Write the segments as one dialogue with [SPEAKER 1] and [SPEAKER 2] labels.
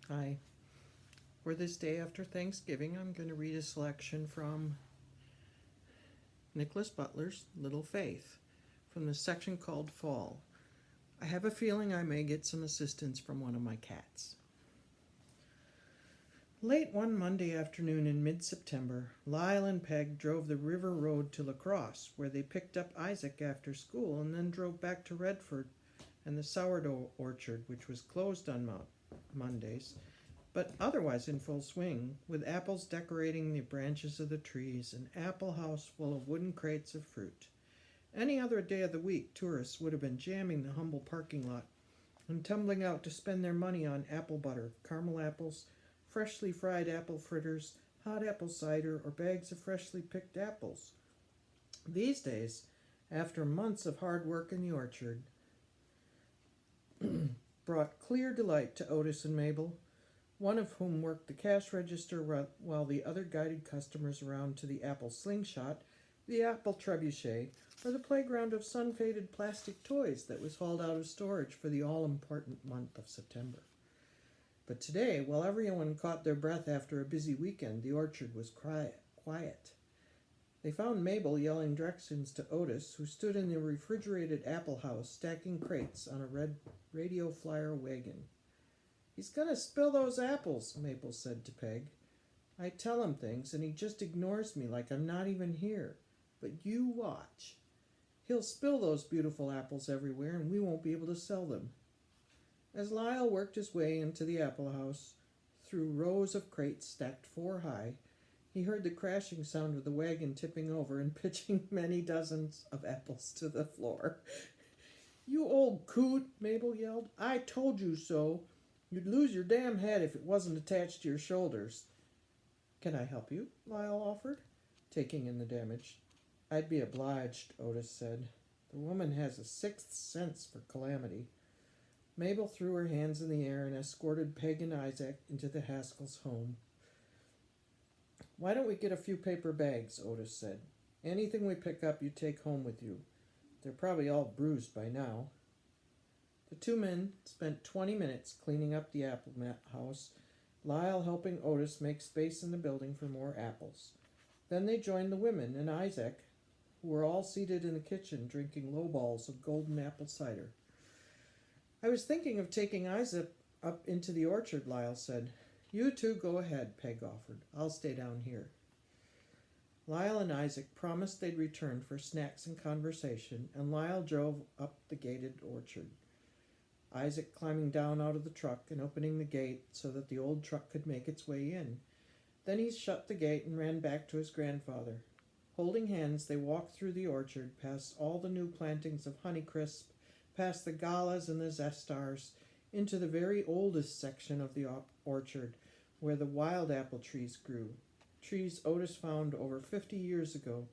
[SPEAKER 1] Hi. For this day after Thanksgiving, I'm going to read a selection from Nickolas Butler's Little Faith from the section called Fall. I have a feeling I may get some assistance from one of my cats. Late one Monday afternoon in mid-September, Lyle and Peg drove the river road to La Crosse, where they picked up Isaac after school and then drove back to Redford and the sourdough orchard, which was closed on Mondays, but otherwise in full swing, with apples decorating the branches of the trees, an apple house full of wooden crates of fruit. Any other day of the week, tourists would have been jamming the humble parking lot and tumbling out to spend their money on apple butter, caramel apples, freshly fried apple fritters, hot apple cider, or bags of freshly picked apples. These days, after months of hard work in the orchard, brought clear delight to Otis and Mabel, one of whom worked the cash register while the other guided customers around to the apple slingshot, the apple trebuchet, or the playground of sun-faded plastic toys that was hauled out of storage for the all-important month of September. But today, while everyone caught their breath after a busy weekend, the orchard was quiet. They found Mabel yelling directions to Otis, who stood in the refrigerated apple house stacking crates on a red radio flyer wagon. "He's going to spill those apples," Mabel said to Peg. "I tell him things, and he just ignores me like I'm not even here. But you watch. He'll spill those beautiful apples everywhere, and we won't be able to sell them." As Lyle worked his way into the apple house, through rows of crates stacked 4 high, he heard the crashing sound of the wagon tipping over and pitching many dozens of apples to the floor. "You old coot," Mabel yelled. "I told you so. You'd lose your damn head if it wasn't attached to your shoulders." "Can I help you?" Lyle offered, taking in the damage. "I'd be obliged," Otis said. "The woman has a sixth sense for calamity." Mabel threw her hands in the air and escorted Peg and Isaac into the Haskells' home. "Why don't we get a few paper bags?" Otis said. "Anything we pick up you take home with you. They're probably all bruised by now." The two men spent 20 minutes cleaning up the apple house, Lyle helping Otis make space in the building for more apples. Then they joined the women and Isaac, who were all seated in the kitchen drinking lowballs of golden apple cider. "I was thinking of taking Isaac up into the orchard," Lyle said. "You two go ahead," Peg offered. "I'll stay down here." Lyle and Isaac promised they'd return for snacks and conversation, and Lyle drove up the gated orchard, Isaac climbing down out of the truck and opening the gate so that the old truck could make its way in. Then he shut the gate and ran back to his grandfather. Holding hands, they walked through the orchard, past all the new plantings of Honeycrisp, past the galas and the zestars, into the very oldest section of the orchard, where the wild apple trees grew, trees Otis found over 50 years ago,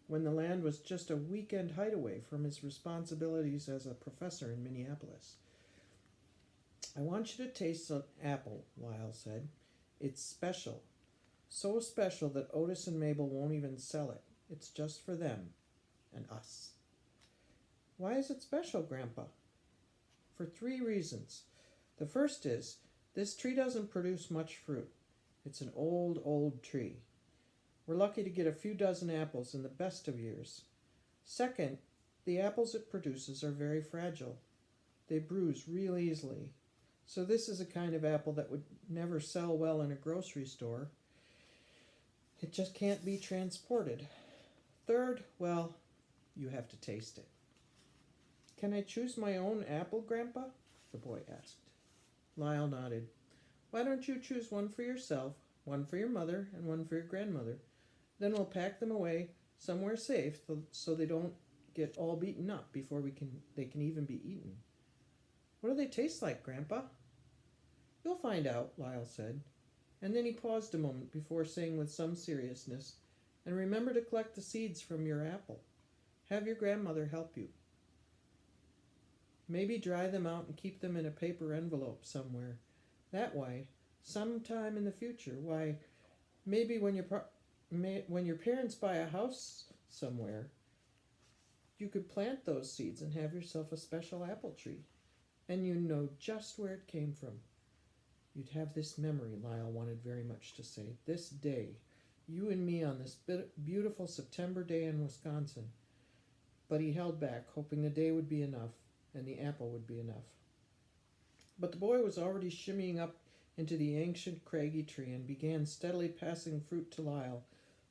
[SPEAKER 1] when the land was just a weekend hideaway from his responsibilities as a professor in Minneapolis. "I want you to taste an apple," Lyle said. "It's special. So special that Otis and Mabel won't even sell it. It's just for them and us." "Why is it special, Grandpa?" "For 3 reasons. The first is, this tree doesn't produce much fruit. It's an old tree. We're lucky to get a few dozen apples in the best of years. Second, the apples it produces are very fragile. They bruise real easily. So this is a kind of apple that would never sell well in a grocery store. It just can't be transported. Third, well, you have to taste it." "Can I choose my own apple, Grandpa?" the boy asked. Lyle nodded. "Why don't you choose one for yourself, one for your mother, and one for your grandmother? Then we'll pack them away somewhere safe so they don't get all beaten up before they can even be eaten." "What do they taste like, Grandpa?" "You'll find out," Lyle said. And then he paused a moment before saying with some seriousness, "And remember to collect the seeds from your apple. Have your grandmother help you. Maybe dry them out and keep them in a paper envelope somewhere. That way, sometime in the future, maybe when your parents buy a house somewhere, you could plant those seeds and have yourself a special apple tree. And you know just where it came from. You'd have this memory, Lyle wanted very much to say. This day. You and me on this beautiful September day in Wisconsin. But he held back, hoping the day would be enough, and the apple would be enough. But the boy was already shimmying up into the ancient craggy tree and began steadily passing fruit to Lyle.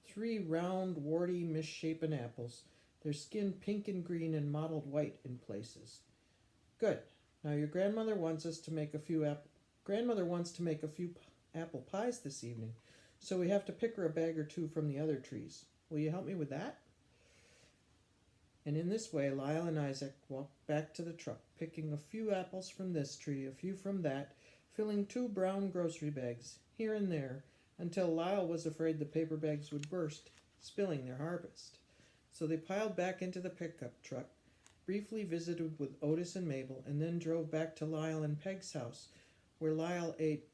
[SPEAKER 1] 3 round, warty, misshapen apples, their skin pink and green and mottled white in places. Good. Now your grandmother wants to make a few apple pies this evening, so we have to pick her a bag or 2 from the other trees. Will you help me with that? And in this way, Lyle and Isaac walked back to the truck, picking a few apples from this tree, a few from that, filling 2 brown grocery bags here and there, until Lyle was afraid the paper bags would burst, spilling their harvest. So they piled back into the pickup truck, briefly visited with Otis and Mabel, and then drove back to Lyle and Peg's house, where Lyle ate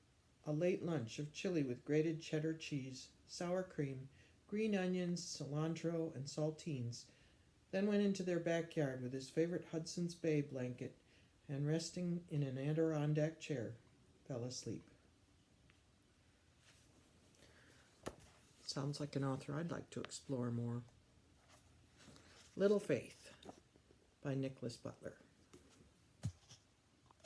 [SPEAKER 1] a late lunch of chili with grated cheddar cheese, sour cream, green onions, cilantro, and saltines, then went into their backyard with his favorite Hudson's Bay blanket, and resting in an Adirondack chair, fell asleep. Sounds like an author I'd like to explore more. Little Faith by Nickolas Butler.